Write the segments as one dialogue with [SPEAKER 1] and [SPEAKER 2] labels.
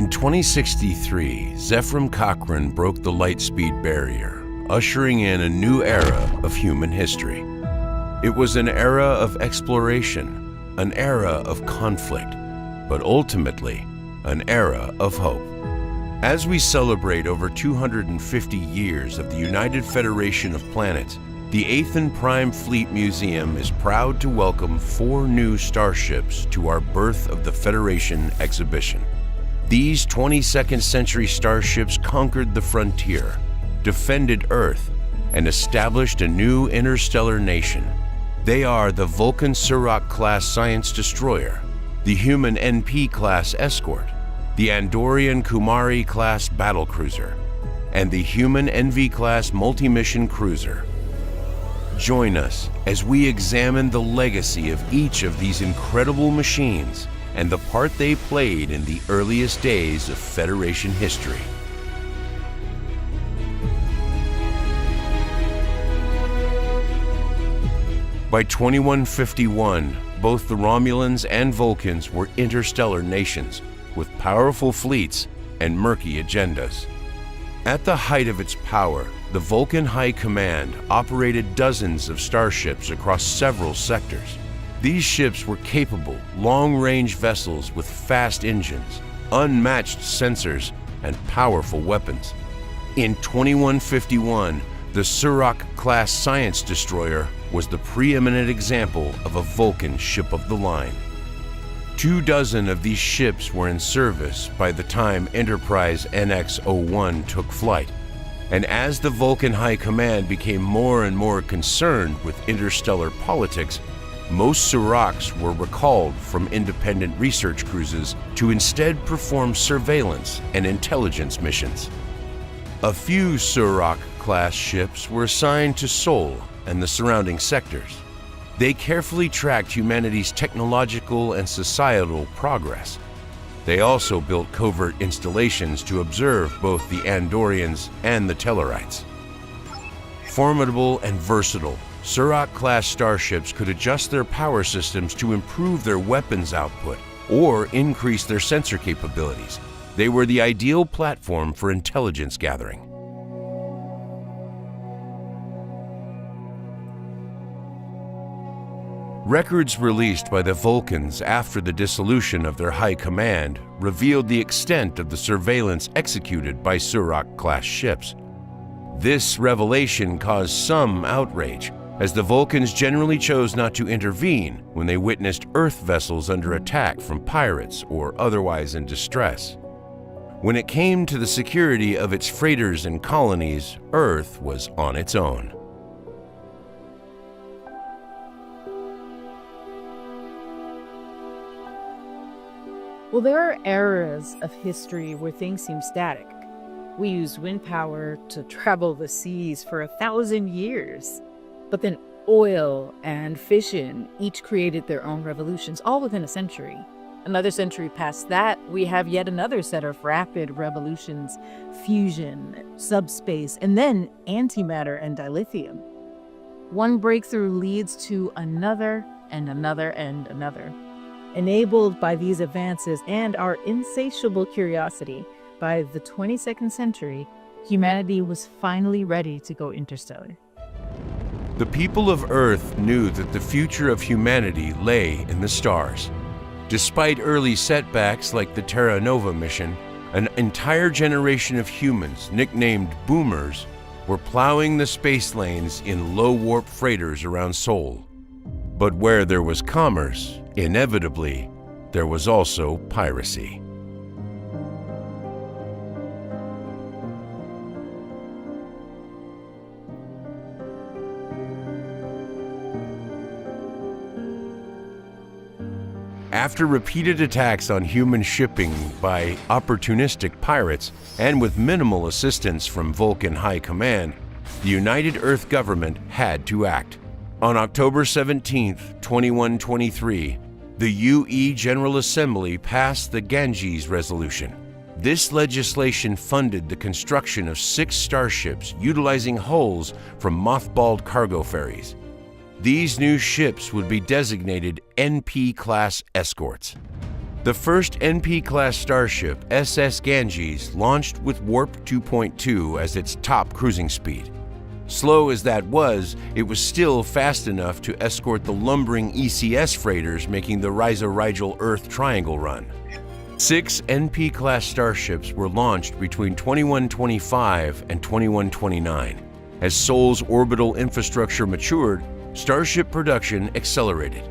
[SPEAKER 1] In 2063, Zephram Cochrane broke the light speed barrier, ushering in a new era of human history. It was an era of exploration, an era of conflict, but ultimately, an era of hope. As we celebrate over 250 years of the United Federation of Planets, the Athen Prime Fleet Museum is proud to welcome 4 new starships to our Birth of the Federation exhibition. These 22nd century starships conquered the frontier, defended Earth, and established a new interstellar nation. They are the Vulcan Surak-class science destroyer, the human NP-class escort, the Andorian Kumari-class battlecruiser, and the human NV-class multi-mission cruiser. Join us as we examine the legacy of each of these incredible machines and the part they played in the earliest days of Federation history. By 2151, both the Romulans and Vulcans were interstellar nations with powerful fleets and murky agendas. At the height of its power, the Vulcan High Command operated dozens of starships across several sectors. These ships were capable, long-range vessels with fast engines, unmatched sensors, and powerful weapons. In 2151, the Surak-class science destroyer was the preeminent example of a Vulcan ship of the line. 24 of these ships were in service by the time Enterprise NX-01 took flight, and as the Vulcan High Command became more and more concerned with interstellar politics, most Suraks were recalled from independent research cruises to instead perform surveillance and intelligence missions. A few Surak-class ships were assigned to Sol and the surrounding sectors. They carefully tracked humanity's technological and societal progress. They also built covert installations to observe both the Andorians and the Tellarites. Formidable and versatile, Surak-class starships could adjust their power systems to improve their weapons output or increase their sensor capabilities. They were the ideal platform for intelligence gathering. Records released by the Vulcans after the dissolution of their high command revealed the extent of the surveillance executed by Surak-class ships. This revelation caused some outrage, as the Vulcans generally chose not to intervene when they witnessed Earth vessels under attack from pirates or otherwise in distress. When it came to the security of its freighters and colonies, Earth was on its own.
[SPEAKER 2] Well, there are eras of history where things seem static. We used wind power to travel the seas for 1,000 years. But then oil and fission each created their own revolutions, all within a century. Another century past that, we have yet another set of rapid revolutions, fusion, subspace, and then antimatter and dilithium. One breakthrough leads to another and another and another. Enabled by these advances and our insatiable curiosity, by the 22nd century, humanity was finally ready to go interstellar.
[SPEAKER 1] The people of Earth knew that the future of humanity lay in the stars. Despite early setbacks like the Terra Nova mission, an entire generation of humans, nicknamed boomers, were plowing the space lanes in low-warp freighters around Sol. But where there was commerce, inevitably, there was also piracy. After repeated attacks on human shipping by opportunistic pirates, and with minimal assistance from Vulcan High Command, the United Earth government had to act. On October 17, 2123, the UE General Assembly passed the Ganges Resolution. This legislation funded the construction of 6 starships utilizing hulls from mothballed cargo ferries. These new ships would be designated NP-class escorts. The first NP-class starship, SS Ganges, launched with Warp 2.2 as its top cruising speed. Slow as that was, it was still fast enough to escort the lumbering ECS freighters making the Risa-Rigel Earth Triangle run. 6 NP-class starships were launched between 2125 and 2129. As Sol's orbital infrastructure matured, starship production accelerated.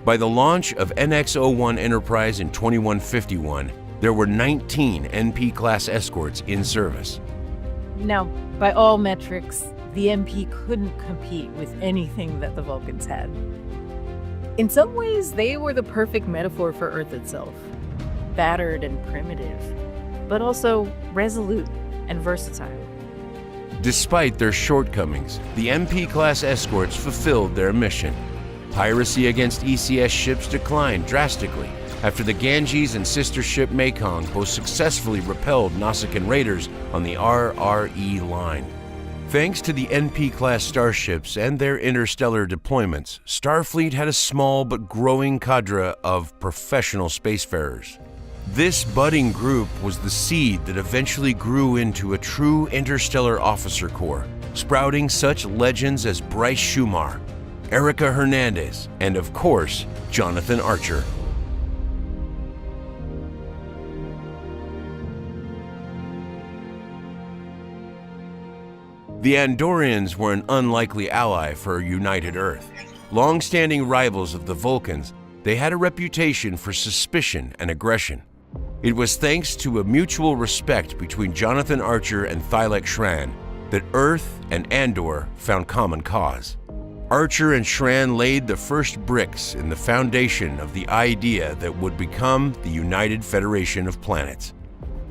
[SPEAKER 1] By the launch of NX-01 Enterprise in 2151, there were 19 NP-class escorts in service.
[SPEAKER 2] Now, by all metrics, the MP couldn't compete with anything that the Vulcans had. In some ways, they were the perfect metaphor for Earth itself. Battered and primitive, but also resolute and versatile.
[SPEAKER 1] Despite their shortcomings, the MP-class escorts fulfilled their mission. Piracy against ECS ships declined drastically after the Ganges and sister ship Mekong both successfully repelled Nausicaan raiders on the RRE line. Thanks to the NP-class starships and their interstellar deployments, Starfleet had a small but growing cadre of professional spacefarers. This budding group was the seed that eventually grew into a true interstellar officer corps, sprouting such legends as Bryce Schumar, Erica Hernandez, and of course, Jonathan Archer. The Andorians were an unlikely ally for a united Earth. Long-standing rivals of the Vulcans, they had a reputation for suspicion and aggression. It was thanks to a mutual respect between Jonathan Archer and Thylek Shran that Earth and Andor found common cause. Archer and Shran laid the first bricks in the foundation of the idea that would become the United Federation of Planets.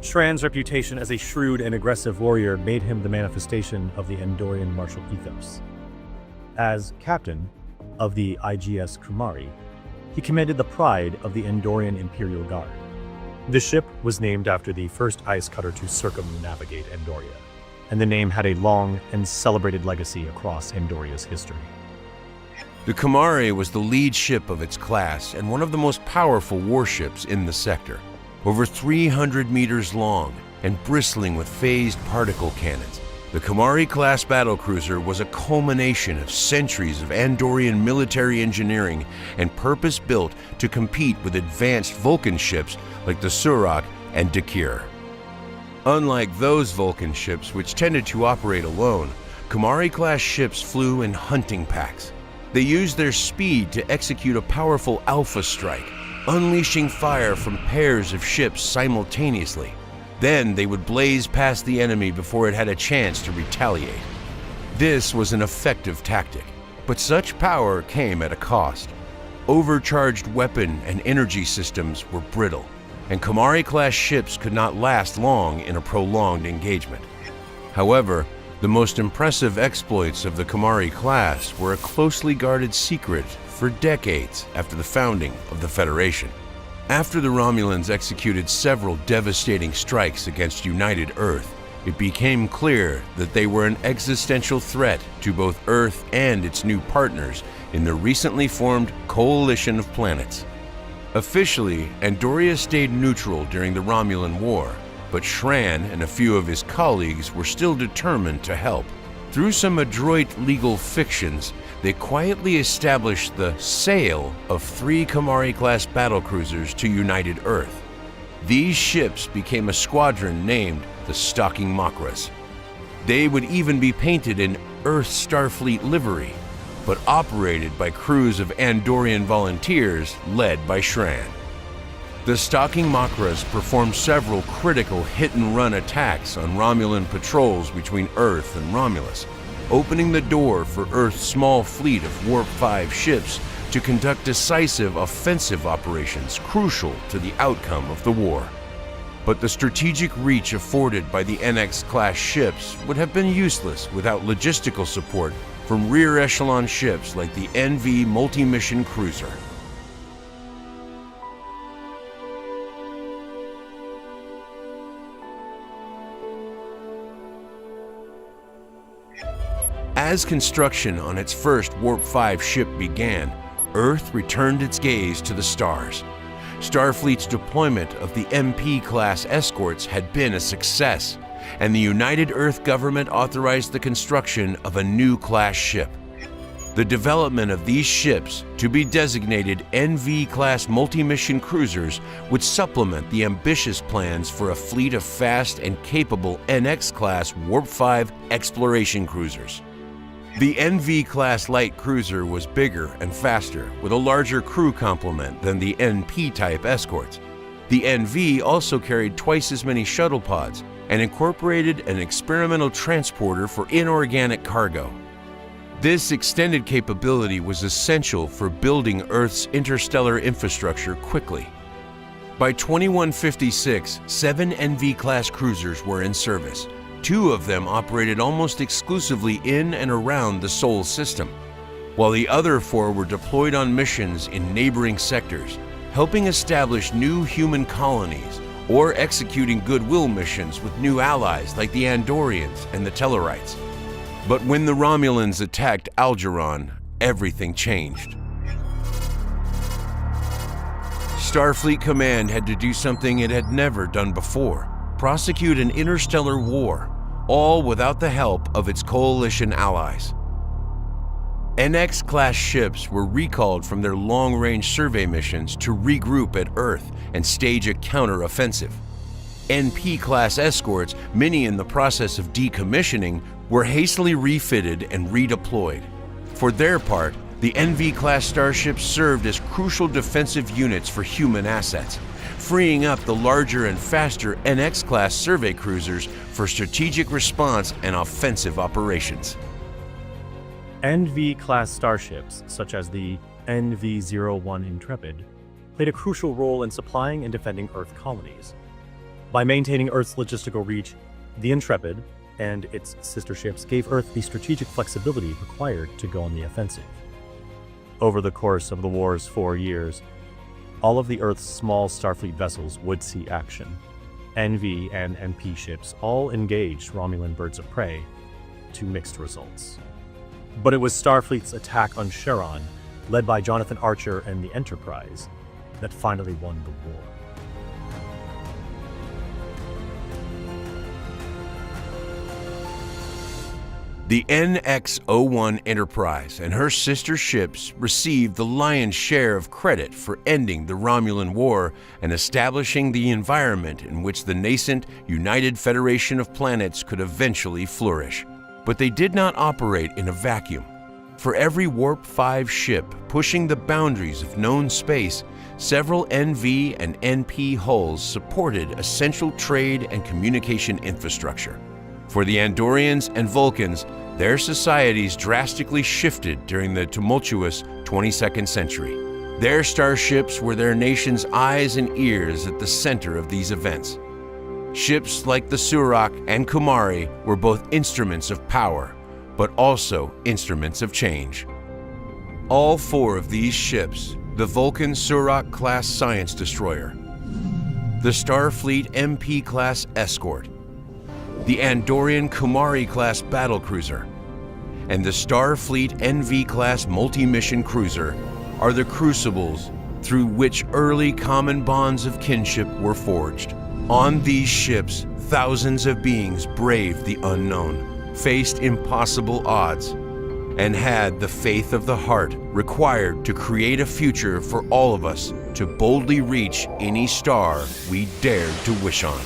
[SPEAKER 3] Shran's reputation as a shrewd and aggressive warrior made him the manifestation of the Andorian martial ethos. As captain of the IGS Kumari, he commanded the pride of the Andorian Imperial Guard. The ship was named after the first ice cutter to circumnavigate Andoria, and the name had a long and celebrated legacy across Andoria's history.
[SPEAKER 1] The Kumari was the lead ship of its class and one of the most powerful warships in the sector. Over 300 meters long and bristling with phased particle cannons, the Kumari-class battlecruiser was a culmination of centuries of Andorian military engineering and purpose-built to compete with advanced Vulcan ships like the Surak and Dakir. Unlike those Vulcan ships, which tended to operate alone, Kumari-class ships flew in hunting packs. They used their speed to execute a powerful alpha strike, unleashing fire from pairs of ships simultaneously. Then they would blaze past the enemy before it had a chance to retaliate. This was an effective tactic, but such power came at a cost. Overcharged weapon and energy systems were brittle, and Kumari-class ships could not last long in a prolonged engagement. However, the most impressive exploits of the Kumari class were a closely guarded secret for decades after the founding of the Federation. After the Romulans executed several devastating strikes against United Earth, it became clear that they were an existential threat to both Earth and its new partners in the recently formed Coalition of Planets. Officially, Andoria stayed neutral during the Romulan War, but Shran and a few of his colleagues were still determined to help. Through some adroit legal fictions, they quietly established the sale of 3 Kumari-class battlecruisers to United Earth. These ships became a squadron named the Stalking Makras. They would even be painted in Earth Starfleet livery, but operated by crews of Andorian volunteers led by Shran. The Stalking Makras performed several critical hit-and-run attacks on Romulan patrols between Earth and Romulus, opening the door for Earth's small fleet of Warp 5 ships to conduct decisive offensive operations crucial to the outcome of the war. But the strategic reach afforded by the NX-class ships would have been useless without logistical support from rear-echelon ships like the NV multi-mission cruiser. As construction on its first Warp 5 ship began, Earth returned its gaze to the stars. Starfleet's deployment of the MP-class escorts had been a success, and the United Earth government authorized the construction of a new class ship. The development of these ships, to be designated NV-class multi-mission cruisers, would supplement the ambitious plans for a fleet of fast and capable NX-class Warp-5 exploration cruisers. The NV-class light cruiser was bigger and faster, with a larger crew complement than the NP-type escorts. The NV also carried twice as many shuttle pods and incorporated an experimental transporter for inorganic cargo. This extended capability was essential for building Earth's interstellar infrastructure quickly. By 2156, 7 NV-class cruisers were in service. 2 of them operated almost exclusively in and around the Sol system, while the other 4 were deployed on missions in neighboring sectors, helping establish new human colonies or executing goodwill missions with new allies like the Andorians and the Tellarites. But when the Romulans attacked Algernon, everything changed. Starfleet Command had to do something it had never done before: prosecute an interstellar war, all without the help of its coalition allies. NX-class ships were recalled from their long-range survey missions to regroup at Earth and stage a counter-offensive. NP-class escorts, many in the process of decommissioning, were hastily refitted and redeployed. For their part, the NV-class starships served as crucial defensive units for human assets, freeing up the larger and faster NX-class survey cruisers for strategic response and offensive operations.
[SPEAKER 3] NV-class starships, such as the NV-01 Intrepid, played a crucial role in supplying and defending Earth colonies. By maintaining Earth's logistical reach, the Intrepid and its sister ships gave Earth the strategic flexibility required to go on the offensive. Over the course of the war's 4 years, all of the Earth's small Starfleet vessels would see action. NV and NP ships all engaged Romulan birds of prey, to mixed results. But it was Starfleet's attack on Charon, led by Jonathan Archer and the Enterprise, that finally won the war.
[SPEAKER 1] The NX-01 Enterprise and her sister ships received the lion's share of credit for ending the Romulan War and establishing the environment in which the nascent United Federation of Planets could eventually flourish. But they did not operate in a vacuum. For every Warp-5 ship pushing the boundaries of known space, several NV and NP hulls supported essential trade and communication infrastructure. For the Andorians and Vulcans, their societies drastically shifted during the tumultuous 22nd century. Their starships were their nation's eyes and ears at the center of these events. Ships like the Surak and Kumari were both instruments of power, but also instruments of change. All 4 of these ships, the Vulcan Surak-class science destroyer, the Starfleet MP-class escort, the Andorian Kumari-class battlecruiser, and the Starfleet NV-class multi-mission cruiser are the crucibles through which early common bonds of kinship were forged. On these ships, thousands of beings braved the unknown, faced impossible odds, and had the faith of the heart required to create a future for all of us to boldly reach any star we dared to wish on.